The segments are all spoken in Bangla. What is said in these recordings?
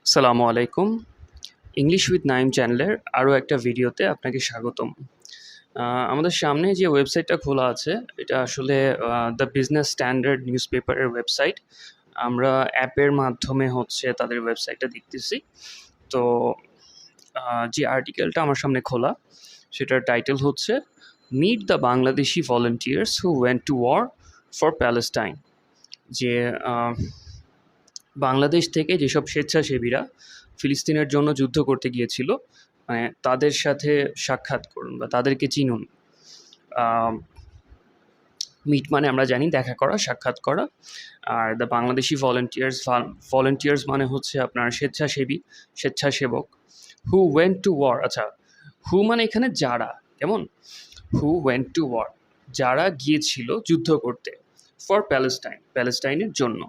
আসসালামু আলাইকুম। ইংলিশ উইথ নাইম চ্যানেলের আরও একটা ভিডিওতে আপনাকে স্বাগতম। আমাদের সামনে যে ওয়েবসাইটটা খোলা আছে এটা আসলে দ্য বিজনেস স্ট্যান্ডার্ড নিউজ পেপারের ওয়েবসাইট। আমরা অ্যাপের মাধ্যমে হচ্ছে তাদের ওয়েবসাইটটা দেখতেছি। তো যে আর্টিকেলটা আমার সামনে খোলা সেটার টাইটেল হচ্ছে meet the Bangladeshi volunteers who went to war for Palestine. যে বাংলাদেশ থেকে যেসব স্বেচ্ছাসেবীরা ফিলিস্তিনের জন্য যুদ্ধ করতে গিয়েছিল, মানে তাদের সাথে সাক্ষাৎ করুন বা তাদেরকে চিনুন। মিট মানে আমরা জানি দেখা করা, সাক্ষাৎ করা। আর দ্য বাংলাদেশি ভলেন্টিয়ার্স মানে হচ্ছে আপনার স্বেচ্ছাসেবক। হু ওয়েন্ট টু ওয়ার, আচ্ছা হু মানে এখানে যারা, কেমন, হু ওয়েন্ট টু ওয়ার যারা গিয়েছিল যুদ্ধ করতে, ফর প্যালেস্টাইনের জন্য।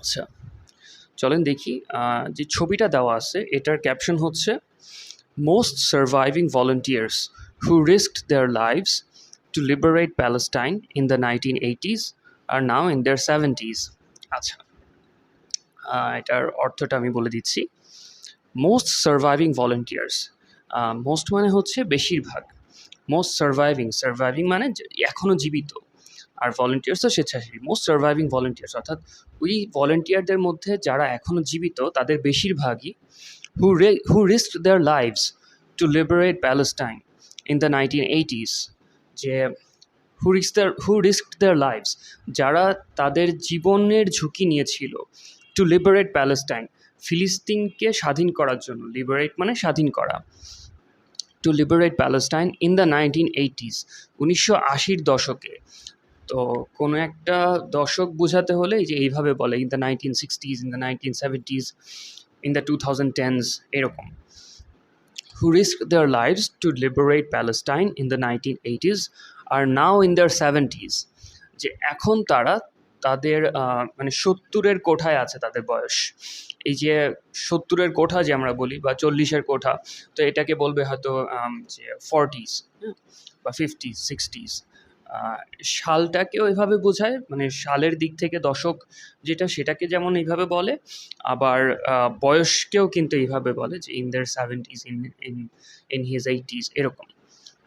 আচ্ছা চলেন দেখি যে ছবিটা দেওয়া আছে এটার ক্যাপশন হচ্ছে most surviving volunteers who risked their lives to liberate Palestine in the 1980s আর নাও ইন দেয়ার 70s। আচ্ছা এটার অর্থটা আমি বলে দিচ্ছি। মোস্ট সার্ভাইভিং ভলেন্টিয়ার্স, মোস্ট মানে হচ্ছে বেশিরভাগ, মোস্ট সার্ভাইভিং মানে এখনও জীবিত, আর ভলেন্টিয়ার্স তো স্বেচ্ছাসেবী। মোস্ট সার্ভাইভিং ভলেন্টিয়ার্স অর্থাৎ ওই ভলেন্টিয়ারদের মধ্যে যারা এখনও জীবিত তাদের বেশিরভাগই who risked their lives to liberate Palestine in the 1980s। যে হু রিস্কড দেয়ার লাইভস যারা তাদের জীবনের ঝুঁকি নিয়েছিল, টু লিবারেট প্যালেস্টাইন ফিলিস্তিনকে স্বাধীন করার জন্য, লিবারেট মানে স্বাধীন করা, two liberate Palestine in the 1980s 1980-র দশকে। তো কোনো একটা দশক বোঝাতে হলে এই যে এইভাবে বলে in the 1960s, in the 1970s, in the 2010s এরকম। Who risk their lives to liberate Palestine in the 1980s আর নাও ইন দেয়ার 70s। যে এখন তারা তাদের মানে 70-এর কোঠায় আছে তাদের বয়স। এই যে 70-এর কোঠা যে আমরা বলি বা 40-এর কোঠা, তো এটাকে বলবে হয়তো যে 40s বা 50s 60s। সালটাকে ওইভাবে বোঝায়, মানে সালের দিক থেকে দশক যেটা সেটাকে যেমন এইভাবে বলে, আবার বয়সকেও কিন্তু এইভাবে বলে যে in their 70s, in his 80s এরকম।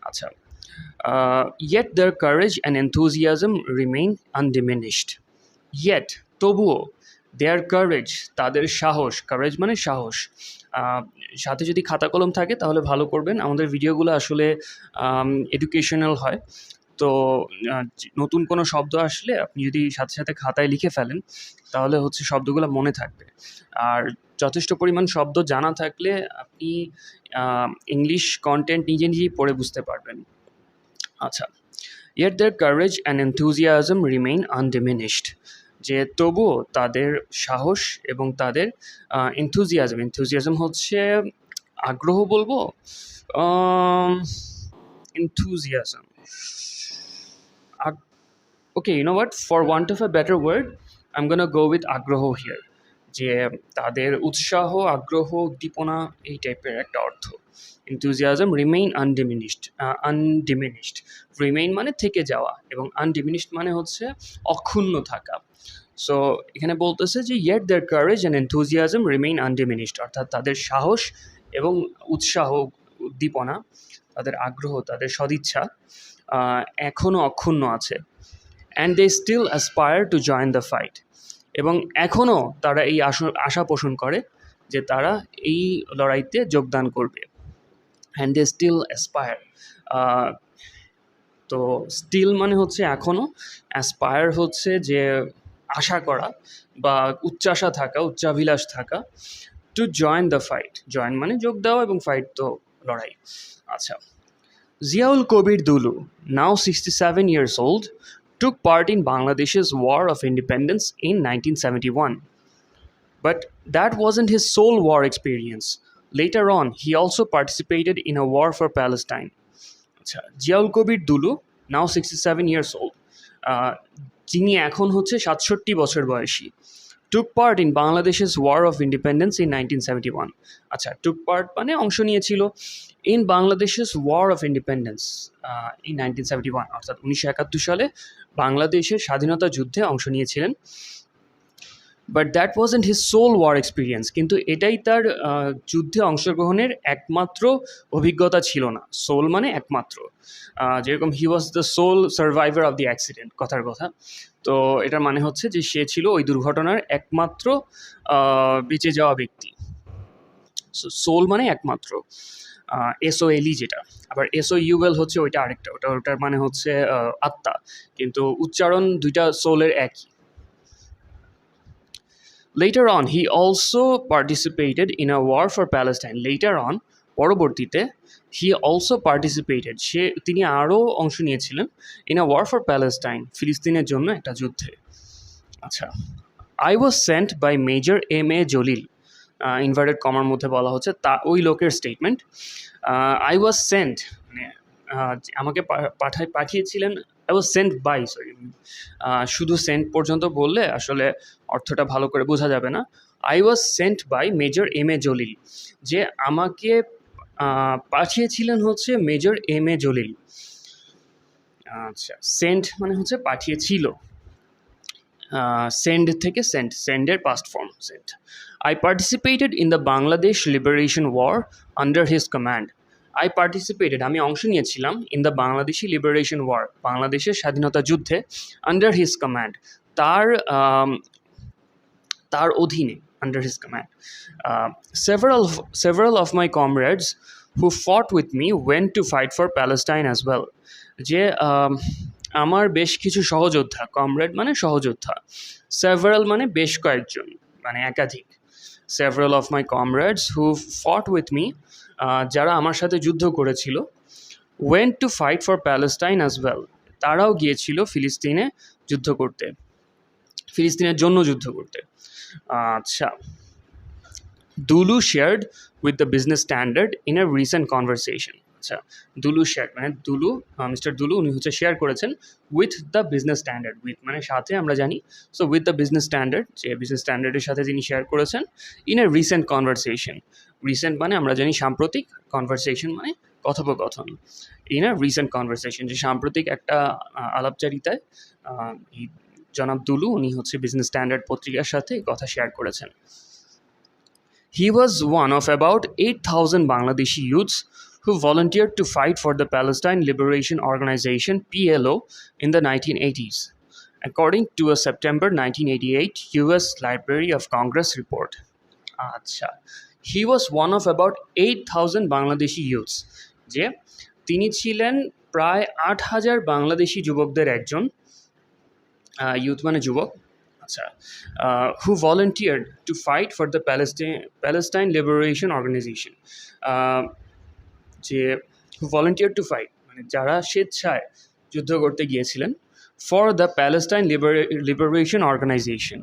আচ্ছা yet their courage and enthusiasm remain undiminished. Yet তবুও দেয়ার কারেজ তাদের সাহস, কারেজ মানে সাহস। সাথে যদি খাতা কলম থাকে তাহলে ভালো করবেন, আমাদের ভিডিওগুলো আসলে এডুকেশনাল হয়। তো নতুন কোনো শব্দ আসলে আপনি যদি সাথে সাথে খাতায় লিখে ফেলেন তাহলে হচ্ছে শব্দগুলো মনে থাকবে। আর যথেষ্ট পরিমাণ শব্দ জানা থাকলে আপনি ইংলিশ কন্টেন্ট নিজে নিজেই পড়ে বুঝতে পারবেন। আচ্ছা yet their courage and enthusiasm remain undiminished। যে তবুও তাদের সাহস এবং তাদের এনথুজিয়াজম হচ্ছে আগ্রহ বলবো, enthusiasm. Okay, you know what? For want of a better word, I'm gonna go with আগ্রহ here. যে তাদের উৎসাহ, আগ্রহ, উদ্দীপনা এই টাইপের একটা অর্থ। enthusiasm remain undiminished. Remain মানে থেকে যাওয়া এবং undiminished মানে হচ্ছে অক্ষুণ্ণ থাকা। সো এখানে বলতেছে যে yet their courage and enthusiasm remain undiminished, অর্থাৎ তাদের সাহস এবং উৎসাহ, উদ্দীপনা, তাদের আগ্রহ, তাদের সদিচ্ছা এখনও অক্ষুণ্ণ আছে। and they still aspire to join the fight, এবং এখনও তারা এই আশা পোষণ করে যে তারা এই লড়াইতে যোগদান করবে। and they still aspire, তো স্টিল মানে হচ্ছে এখনও, অ্যাসপায়ার হচ্ছে যে আশা করা বা উচ্চাশা থাকা, উচ্চাভিলাষ থাকা। To join the fight, join মানে যোগ দেওয়া এবং ফাইট তো লড়াই। আচ্ছা জিয়াউল কবির Dulu, now 67 years old, took part in Bangladesh's War of Independence in 1971. But that wasn't his sole war experience. Later on, he also participated in a war for Palestine. আচ্ছা জিয়াউল কবির দুলু, নাও 67 years old, যিনি এখন হচ্ছে 67 বছর বয়সী। took part in Bangladesh's War of Independence in 1971. আচ্ছা took part মানে অংশ নিয়েছিল in Bangladesh's War of Independence in 1971, অর্থাৎ 1971 সালে বাংলাদেশের স্বাধীনতা যুদ্ধে অংশ নিয়েছিলেন। But that wasn't his sole war experience, কিন্তু এটাই তার যুদ্ধে অংশগ্রহণের একমাত্র অভিজ্ঞতা ছিল না। সোল মানে একমাত্র, যেরকম he was the sole survivor of the accident, কথার কথা। তো এটার মানে হচ্ছে যে সে ছিল ওই দুর্ঘটনার একমাত্র বেঁচে যাওয়া ব্যক্তি। সোল মানে একমাত্র, এসওএলই যেটা, আবার এসও ইউএল হচ্ছে ওইটা আরেকটা, ওটার মানে হচ্ছে আত্মা, কিন্তু উচ্চারণ দুইটা সোলের একই। Later on, he also participated in a war for Palestine. Later on, পরবর্তীতে, he also participated, তিনি আরও অংশ নিয়েছিলেন, in a war for Palestine, ফিলিস্তিনের জন্য একটা যুদ্ধে। আচ্ছা, I was sent by Major M.A. Jalil, inverted কমার মধ্যে বলা হচ্ছে তা ওই লোকের স্টেটমেন্ট। আই ওয়াজ সেন্ট মানে আমাকে পাঠিয়েছিলেন, I was sent by, sorry, শুধু সেন্ট পর্যন্ত বললে আসলে অর্থটা ভালো করে বোঝা যাবে না। I was sent by major M.A. Jalil, যে আমাকে পাঠিয়েছিলেন হচ্ছে মেজর M.A. জলিল। আচ্ছা, সেন্ট মানে হচ্ছে পাঠিয়েছিল, সেন্ড থেকে সেন্ডের past form sent. I participated in the Bangladesh liberation war under his command. I participated, আমি অংশ নিয়েছিলাম, in the Bangladeshi liberation war, বাংলাদেশের স্বাধীনতা যুদ্ধে, আন্ডার হিজ কমান্ড, তার তার অধীনে, under his command. Several of my comrades who fought with me went to fight for Palestine as well, যে আমার বেশ কিছু সহযোদ্ধা, কমরেড মানে সহযোদ্ধা, সেভারাল মানে বেশ কয়েকজন, মানে একাধিক, several of my comrades who fought with me, যারা আমার সাথে যুদ্ধ করেছিল, went to fight for Palestine as well, তারাও গিয়েছিল ফিলিস্তিনে যুদ্ধ করতে, ফিলিস্তিনের জন্য যুদ্ধ করতে। আচ্ছা, Dulu shared with the business standard in a recent conversation. আচ্ছা, দুলু শেয়ার মানে দুলু, মিস্টার দুলু উনি হচ্ছে শেয়ার করেছেন with the business standard, with মানে সাথে আমরা জানি, so with the business standard, যে বিজনেস স্ট্যান্ডার্ডের সাথে তিনি শেয়ার করেছেন, in a recent conversation. Recent মানে আমরা জানি সাম্প্রতিক, কনভারসেশন মানে কথোপকথন। ইন আ রিসেন্ট কনভারসেশন, যে সাম্প্রতিক একটা আলাপচারিতায় এই জনাব দুলু উনি হচ্ছে বিজনেস স্ট্যান্ডার্ড পত্রিকার সাথে কথা শেয়ার করেছেন। He was one of about 8,000 Bangladeshi youths who volunteered to fight for the Palestine Liberation Organization (PLO) in the 1980s, according to a September 1988 US Library of Congress report. আচ্ছা, he was one of about 8,000 Bangladeshi youths, যে তিনি ছিলেন প্রায় 8,000 বাংলাদেশি যুবকদের একজন, ইউথ মানে যুবক। আচ্ছা, who volunteered to fight for the Palestine Liberation Organization, যে হু ভলেন্টিয়ার টু ফাইট মানে যারা স্বেচ্ছায় যুদ্ধ করতে গিয়েছিলেন, for the Palestine Liberation Organization,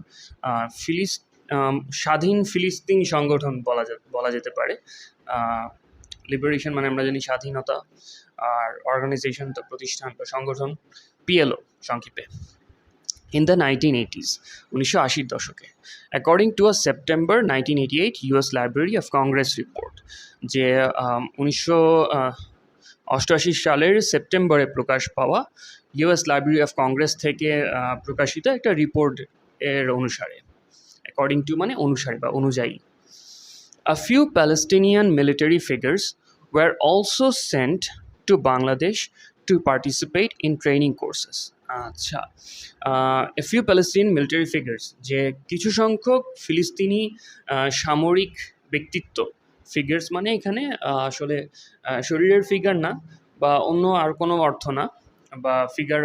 স্বাধীন ফিলিস্তিন সংগঠন বলা যেতে পারে। লিবারেশন মানে আমরা জানি স্বাধীনতা, আর অর্গানাইজেশন তো প্রতিষ্ঠান বা সংগঠন, PLO সংক্ষেপে। In the 1980s, 1980 দশকে, according to a September 1988 US Library of Congress report, যে 1988 সালের সেপ্টেম্বরে প্রকাশ পাওয়া US Library of Congress থেকে প্রকাশিত একটা রিপোর্ট এর অনুসারে, according to মানে অনুসারে বা অনুযায়ী, a few Palestinian military figures were also sent to Bangladesh to participate in training courses. আচ্ছা, a few Palestine military figures, যে কিছু সংখ্যক ফিলিস্তিনি সামরিক ব্যক্তিত্ব, ফিগার্স মানে এখানে আসলে শরীরের ফিগার না, বা অন্য আর কোনো অর্থ না, বা ফিগার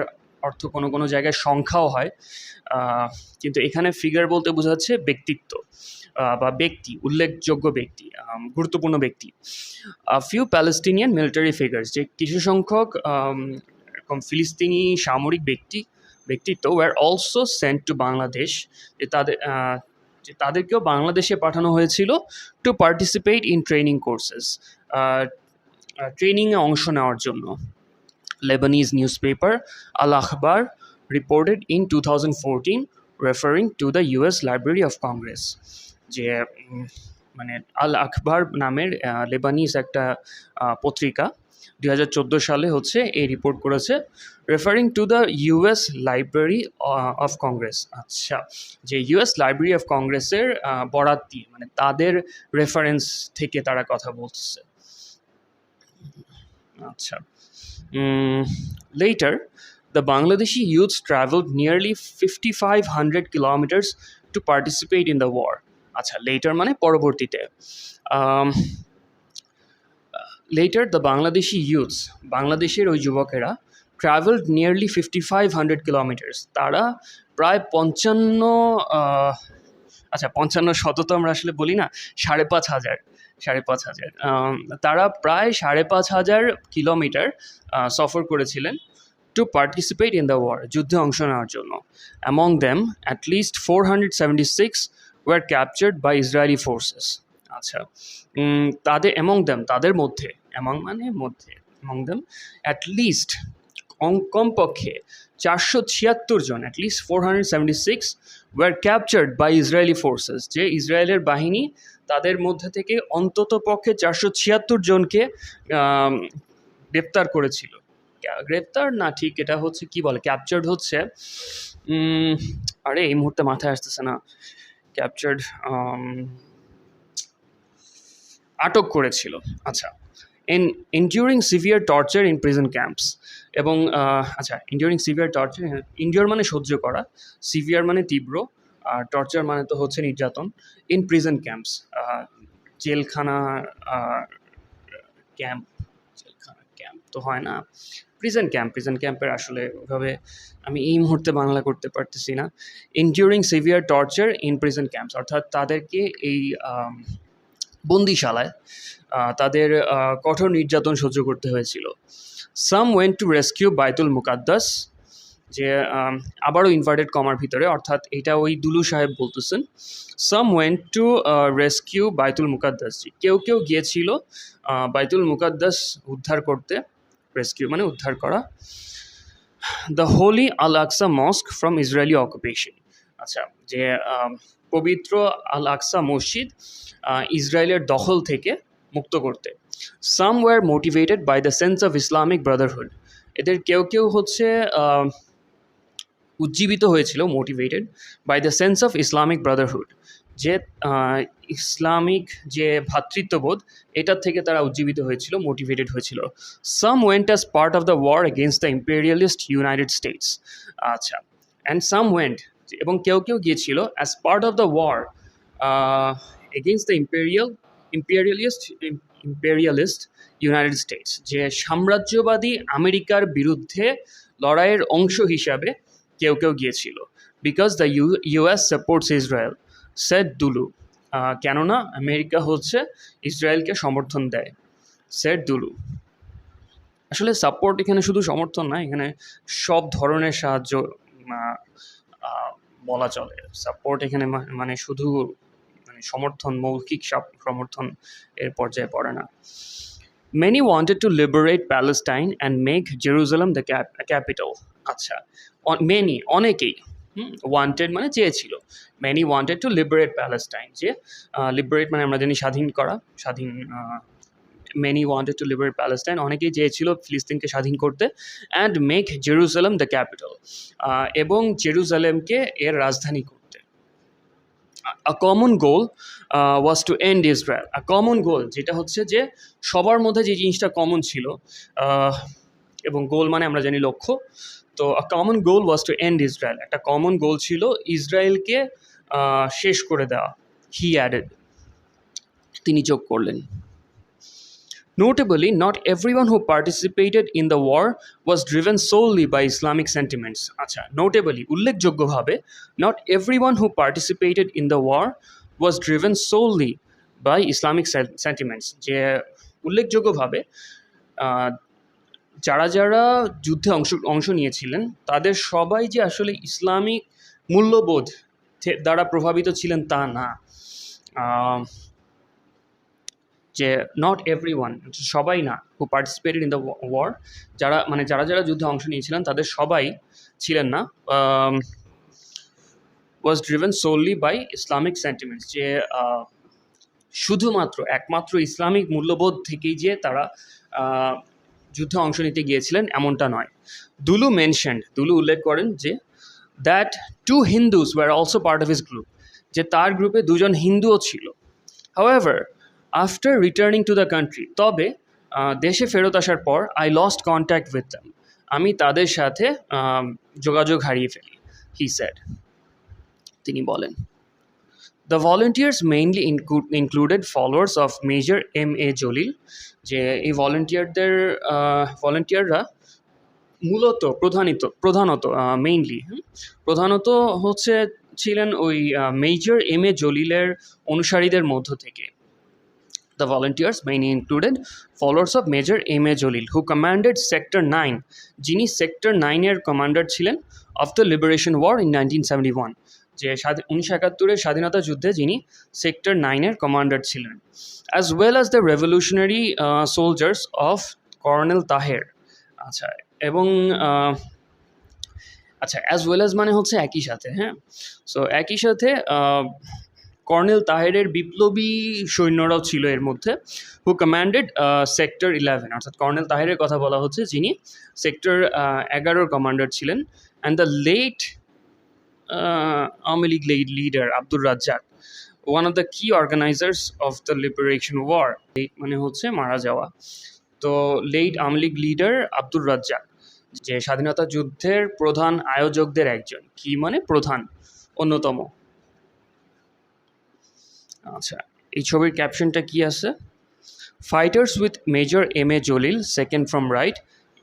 অর্থ কোনো কোনো জায়গায় সংখ্যাও হয়, কিন্তু এখানে ফিগার বলতে বোঝাচ্ছে ব্যক্তিত্ব বা ব্যক্তি, উল্লেখযোগ্য ব্যক্তি, গুরুত্বপূর্ণ ব্যক্তি। ফিউ প্যালেস্টিনিয়ান মিলিটারি ফিগার্স, যে কিছু সংখ্যক এরকম ফিলিস্তিনি সামরিক ব্যক্তিত্ব were also sent to Bangladesh, যে তাদেরকেও বাংলাদেশে পাঠানো হয়েছিল to participate in training courses, ট্রেনিংয়ে অংশ নেওয়ার জন্য। Lebanese newspaper Al Akhbar reported in 2014, referring to the US Library of Congress, যে মানে আল আখবার নামের লেবানিজ একটা পত্রিকা সালে হচ্ছে এই রিপোর্ট করেছে, referring to the US library of Congress. আচ্ছা, যে ইউএস লাইব্রেরি অফ কংগ্রেসের বরাত দিয়ে, মানে তাদের রেফারেন্স থেকে তারা কথা বলছে। আচ্ছা, later the Bangladeshi youths traveled nearly 5500 kilometers to participate in the war. আচ্ছা, later মানে পরবর্তীতে। Later the Bangladeshi youths, বাংলাদেশের ওই যুবকেরা, traveled nearly 5500 kilometers, তারা প্রায় 55 আচ্ছা 55 তো আমরা আসলে বলি না, 5500, 5500, তারা প্রায় 5500 কিলোমিটার সফর করেছিলেন to participate in the war, যুদ্ধে অংশ নেওয়ার জন্য। Among them, at least 476 were captured by Israeli forces. আচ্ছা, তাদের among them, তাদের মধ্যে, among মানে মধ্যে, among them, at least কমপক্ষে 476 জন, at least 476 were captured by Israeli forces, যে ইসরায়েলের বাহিনী তাদের মধ্যে থেকে অন্তত পক্ষে 476 জনকে গ্রেপ্তার করেছিল। গ্রেপ্তার না, ঠিক এটা হচ্ছে কি বলে, ক্যাপচার্ড হচ্ছে, আরে এই মুহূর্তে মাথায় আসতেছে না, ক্যাপচার্ড আটক করেছিল। আচ্ছা, enduring severe torture in prison camps, এবং আচ্ছা, enduring severe torture, endure মানে সহ্য করা, সিভিয়ার মানে তীব্র, আর টর্চার মানে তো হচ্ছে নির্যাতন। ইন প্রিজন ক্যাম্পস, জেলখানা, ক্যাম্প, জেলখানা ক্যাম্প তো হয় না, প্রিজন ক্যাম্পের আসলে ওইভাবে আমি এই মুহূর্তে বাংলা করতে পারতেছি না। এনডিউরিং severe torture in prison camps, অর্থাৎ তাদেরকে এই বন্দিশালায় তাদের কঠোর নির্যাতন সহ্য করতে হয়েছিল। সাম ওয়েন্ট টু রেস্কিউ বাইতুল মুকাদ্দাস, যে আবারও ইনভার্টেড কমার ভিতরে, অর্থাৎ এটা ওই দুলু সাহেব বলতেছেন। সাম ওয়েন্ট টু রেস্কিউ বাইতুল মুকাদ্দাস, কেউ কেউ গিয়েছিল বাইতুল মুকাদ্দাস উদ্ধার করতে, রেস্কিউ মানে উদ্ধার করা। The holy Al Aqsa mosque from Israeli occupation, আচ্ছা, যে পবিত্র আল আকসা মসজিদ ইসরায়েলের দখল থেকে মুক্ত করতে। Some were motivated by the sense of Islamic brotherhood, এদের কেউ কেউ হচ্ছে উজ্জীবিত হয়েছিল, motivated by the sense of Islamic brotherhood, যে ইসলামিক যে ভ্রাতৃত্ববোধ, এটার থেকে তারা উজ্জীবিত হয়েছিল, মোটিভেটেড হয়েছিল। Some went as part of the war against the imperialist United States. আচ্ছা, অ্যান্ড সাম ওয়েন্ট, এবং কেউ কেউ গিয়েছিল as part of the war against the imperialist United States, যে সাম্রাজ্যবাদী আমেরিকার বিরুদ্ধে লড়াইয়ের অংশ হিসাবে কেউ কেউ গিয়েছিল। Because the US supports Israel, said Dulu, কেননা আমেরিকা হচ্ছে ইসরায়েলকে সমর্থন দেয়, সেড দুলু। আসলে সাপোর্ট এখানে শুধু সমর্থন না, এখানে সব ধরনের সাহায্য বলা চলে। সাপোর্ট এখানে মানে শুধু মানে সমর্থন, মৌখিক সমর্থন এর পর্যায়ে পড়ে না। Many wanted to liberate Palestine and make Jerusalem the capital. আচ্ছা, many, অনেকেই, ওয়ান্টেড মানে চেয়েছিল, many wanted to liberate Palestine, যে লিবারেট মানে আমরা জানি স্বাধীন করা, স্বাধীন, many wanted to liberate Palestine, অনেকেই চেয়েছিল ফিলিস্তিনকে স্বাধীন করতে, and make Jerusalem the capital, এবং জেরুজালেমকে এর রাজধানী করতে। A common goal was to end Israel. A common goal, যেটা হচ্ছে যে সবার মধ্যে যে জিনিসটা কমন ছিল, এবং গোল মানে আমরা জানি লক্ষ্য, তো a common goal was to end Israel, একটা কমন গোল ছিল ইসরায়েলকে শেষ করে দেওয়া। He added, তিনি যোগ করলেন। Notably, not everyone who participated in the war was driven solely by Islamic sentiments. আচ্ছা, notably, উল্লেখযোগ্যভাবে, not everyone who participated in the war was driven solely by Islamic sentiments, যে উল্লেখযোগ্যভাবে যারা যারা যুদ্ধে অংশ নিয়েছিলেন তাদের সবাই যে আসলে ইসলামিক মূল্যবোধ দ্বারা প্রভাবিত ছিলেন তা না। যে নট এভরিওয়ান, সবাই না, who participated in the war, যারা যারা যুদ্ধে অংশ নিয়েছিলেন তাদের সবাই ছিলেন না was driven solely by Islamic sentiments, যে শুধুমাত্র একমাত্র ইসলামিক মূল্যবোধ থেকেই যে তারা যুদ্ধে অংশ নিতে গিয়েছিলেন এমনটা নয়। দুলু উল্লেখ করেন যে that 2 Hindus were also part of his group, যে তার গ্রুপে 2জন হিন্দুও ছিল। However after returning to the country, তবে দেশে ফেরত আসার পর I lost contact with them, আমি তাদের সাথে যোগাযোগ হারিয়ে ফেলি, হি সেড, তিনি বলেন। The volunteers mainly included followers of major M.A. Jalil, যে এই ভলেন্টিয়াররা প্রধানত হচ্ছে ছিলেন ওই মেজর M.A. জলিলের অনুসারীদের মধ্য থেকে। The volunteers mainly included followers of Major M.A. Jalil, who commanded Sector 9, যিনি Sector 9-এর কমান্ডার ছিলেন of the Liberation War in 1971, যে 1971-এর স্বাধীনতা যুদ্ধে যিনি Sector 9-এর কমান্ডার ছিলেন, as well as the revolutionary soldiers of Colonel Taher। আচ্ছা, এবং আচ্ছা, অ্যাজ ওয়েল অ্যাজ মানে হচ্ছে একই সাথে, হ্যাঁ। সো একই সাথে কর্নেল তাহেরের বিপ্লবী সৈন্যরাও ছিল এর মধ্যে, হু কমান্ডেড সেক্টর 11, অর্থাৎ কর্নেল তাহেরের কথা বলা হচ্ছে, যিনি সেক্টর 11-র কমান্ডার ছিলেন। And the late Awami League leader Abdur Razzak, one of the key organisers of the liberation war, মানে হচ্ছে মারা যাওয়া। তো লেট আওয়ামী লীগ লিডার আব্দুর রাজ্জাক, যে স্বাধীনতা যুদ্ধের প্রধান আয়োজকদের একজন, কি মানে প্রধান, অন্যতম। আচ্ছা, এই ছবির ক্যাপশনটা কি আছে? Fighters with major M.A. Jalil second from right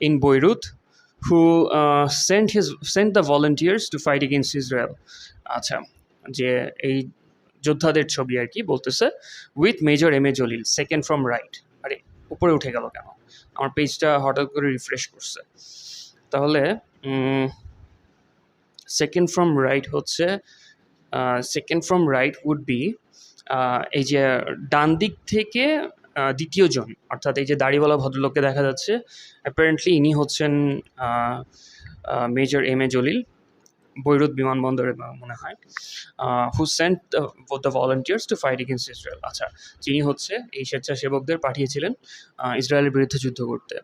in Beirut, who sent the volunteers to fight against Israel. আচ্ছা, যে এই যোদ্ধাদের ছবি আর কি বলতেছে, with major M.A. Jalil second from right. আরে উপরে উঠে গেল কেন? আমার পেজটা হঠাৎ করে রিফ্রেশ করছে। তাহলে সেকেন্ড ফ্রম রাইট হচ্ছে, second from right would be, এই যে ডান দিক থেকে দ্বিতীয় জন, অর্থাৎ এই যে দাড়িওয়ালা ভদ্রলোককে দেখা যাচ্ছে, অ্যাপারেন্টলি ইনি হচ্ছেন মেজর M.A. জলিল, বৈরুত বিমানবন্দরে মনে হয়, হু sent the volunteers to fight against Israel. আচ্ছা, যিনি হচ্ছে এই স্বেচ্ছাসেবকদের পাঠিয়েছিলেন ইসরায়েলের বিরুদ্ধে যুদ্ধ করতে।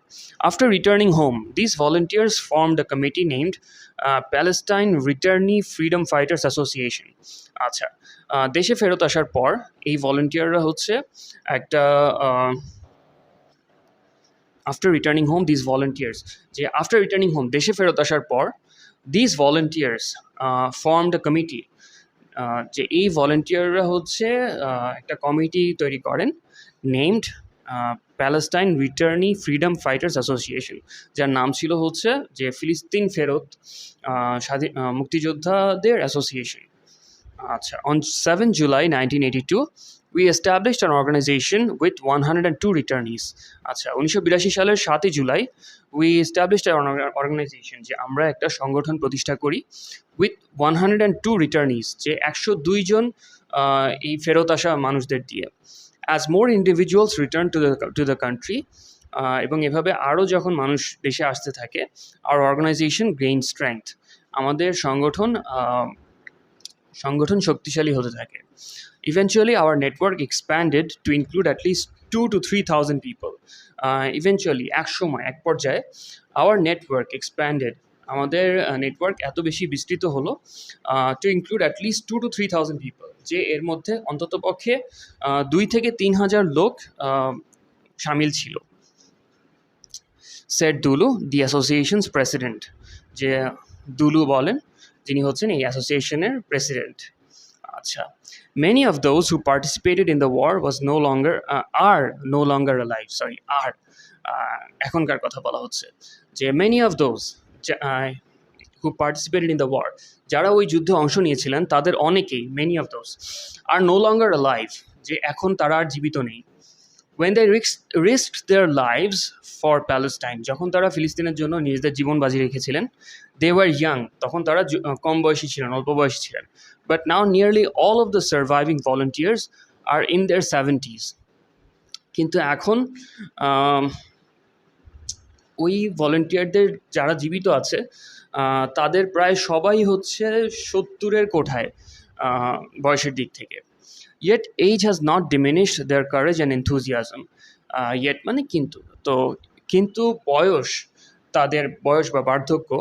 After returning home, this volunteers formed a committee named Palestine returnee freedom fighters association. আচ্ছা, দেশে ফেরত আসার পর এই ভলেন্টিয়াররা হচ্ছে একটা after returning home, this volunteers, যে আফটার রিটার্নিং হোম দেশে ফেরত আসার পর this volunteers formed a committee, যে এই ভলেন্টিয়াররা হচ্ছে একটা কমিটি তৈরি করেন, named Palestine returnee freedom fighters association, যার নাম ছিল হচ্ছে যে ফিলিস্তিন ফেরত মুক্তিযোদ্ধাদের অ্যাসোসিয়েশন। আচ্ছা, on 7 July 1982 we established an organization with 102 returnees। আচ্ছা, 1982 সালের 7 July we established an organization, যে আমরা একটা সংগঠন প্রতিষ্ঠা করি, with 102 returnees, যে 102 জন এই ফেরত আসা মানুষদের দিয়ে। as more individuals return to the country, এবং এভাবে আরও যখন মানুষ দেশে আসতে থাকে, our organization gained strength, আমাদের সংগঠন শক্তিশালী হতে থাকে। Eventually our network expanded to include at least 2,000 to 3,000 people। Eventually, এক পর্যায়ে our network expanded, আমাদের নেটওয়ার্ক এত বেশি বিস্তৃত হলো, to include at least 2,000 to 3,000 people, যে এর মধ্যে অন্ততপক্ষে 2,000 থেকে 3,000 লোক শামিল ছিল। said Dulu, the association's president, যে দুলু বলেন, যিনি হচ্ছেন এই অ্যাসোসিয়েশনের প্রেসিডেন্ট। আচ্ছা, many of those who participated in the war are no longer alive, এখনকার কথা বলা হচ্ছে, যে many of those who participated in the war, যারা ওই যুদ্ধে অংশ নিয়েছিলেন তাদের অনেকেই, many of those are no longer alive, যে এখন তারা আর জীবিত নেই। when they risked their lives for Palestine, যখন তারা ফিলিস্তিনের জন্য নিজেদের জীবন বাজি রেখেছিলেন, they were young, তখন তারা কম বয়সী ছিলেন, অল্প বয়সী ছিলেন। but now nearly all of the surviving volunteers are in their 70s, কিন্তু এখন ওই ভলেন্টিয়ারদের যারা জীবিত আছে তাদের প্রায় সবাই হচ্ছে 70-এর কোঠায় বয়সের দিক থেকে। Yet age has not diminished their courage and enthusiasm. Yet মানে কিন্তু, তো কিন্তু তাদের বয়স বা বার্ধক্য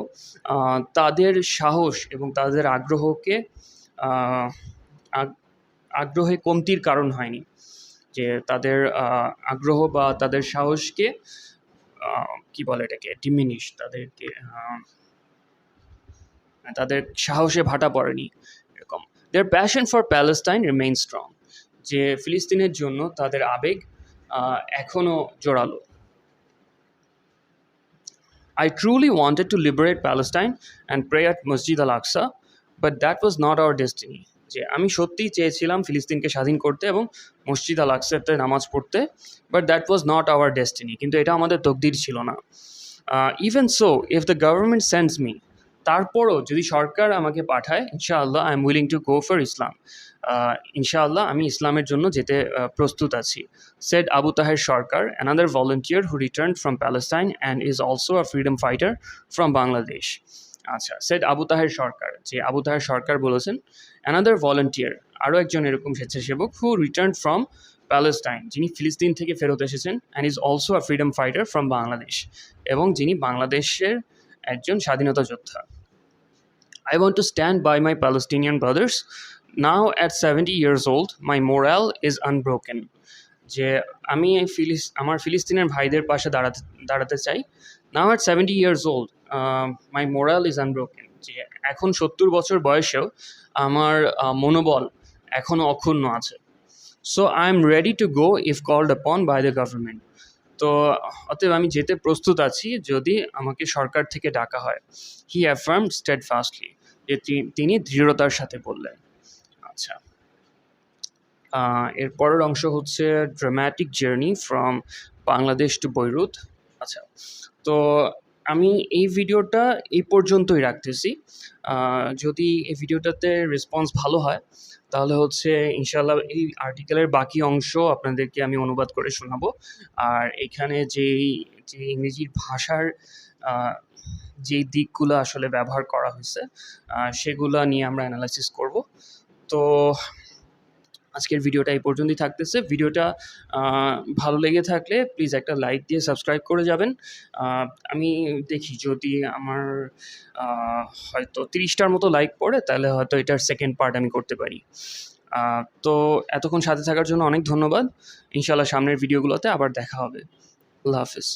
তাদের সাহস এবং তাদের আহ, আগ্রহে কমতির কারণ হয়নি। যে তাদের আগ্রহ বা তাদের সাহসকে কি বলে এটাকে ডিমিনিশ, তাদের সাহসে ভাটা পড়েনি এরকম। Their passion for Palestine remain strong, যে ফিলিস্তিনের জন্য তাদের আবেগ এখনো জোরালো। I truly wanted to liberate Palestine and pray at Masjid al-Aqsa, but that was not our destiny. যে আমি সত্যিই চেয়েছিলাম ফিলিস্তিনকে স্বাধীন করতে এবং মসজিদ আল আকসাতে নামাজ পড়তে, but that was not our destiny, কিন্তু এটা আমাদের তকদির ছিল না। Even so if the government sends me, তারপরও যদি সরকার আমাকে পাঠায়, ইনশাআল্লাহ I am willing to go for Islam. ইনশাআল্লাহ আমি ইসলামের জন্য যেতে প্রস্তুত আছি, said Abu Tahir Sarkar, another volunteer who returned from Palestine and is also a freedom fighter from Bangladesh. আচ্ছা, said Abu Tahir Sarkar, যে আবু তাহের সরকার বলেছেন, another volunteer, আরও একজন এরকম স্বেচ্ছাসেবক, who returned from Palestine, যিনি ফিলিস্তিন থেকে ফেরত এসেছেন, and is also a freedom fighter from Bangladesh, এবং যিনি বাংলাদেশের একজন স্বাধীনতা যোদ্ধা। I want to stand by my Palestinian brothers. Now at 70 years old, my morale is unbroken. যে আমি আমার ফিলিস্তিনের ভাইদের পাশে দাঁড়াতে চাই। Now at 70 years old my moral is unbroken, যে এখন 70 বছর বয়সেও আমার মনোবল এখনও অক্ষুণ্ণ আছে। So I am ready to go if called upon by the government. তো অতএব আমি যেতে প্রস্তুত আছি যদি আমাকে সরকার থেকে ডাকা হয়। হি অ্যাফার্মড স্টেডফাস্টলি, যে তিনি দৃঢ়তার সাথে বললেন। আচ্ছা, এর পরের অংশ হচ্ছে dramatic journey from Bangladesh to Beirut. আচ্ছা, তো আমি এই ভিডিওটা এই পর্যন্তই রাখতেছি। যদি এই ভিডিওটাতে রেসপন্স ভালো হয় তাহলে হচ্ছে ইনশাল্লাহ এই আর্টিকেলের বাকি অংশ আপনাদেরকে আমি অনুবাদ করে শোনাবো। আর এখানে যে ইংরেজির ভাষার যেই দিকগুলো আসলে ব্যবহার করা হয়েছে সেগুলো নিয়ে আমরা অ্যানালাইসিস করব। তো আজকের ভিডিওটা এই পর্যন্তই থাকতেছে। ভিডিওটা ভালো লেগে থাকলে প্লিজ একটা লাইক দিয়ে সাবস্ক্রাইব করে যাবেন। আমি দেখি যদি আমার হয়তো 30টার মতো লাইক পড়ে তাহলে হয়তো এটার সেকেন্ড পার্ট আমি করতে পারি। তো এতক্ষণ সাথে থাকার জন্য অনেক ধন্যবাদ। ইনশাল্লাহ সামনের ভিডিওগুলোতে আবার দেখা হবে। আল্লাহ হাফিজ।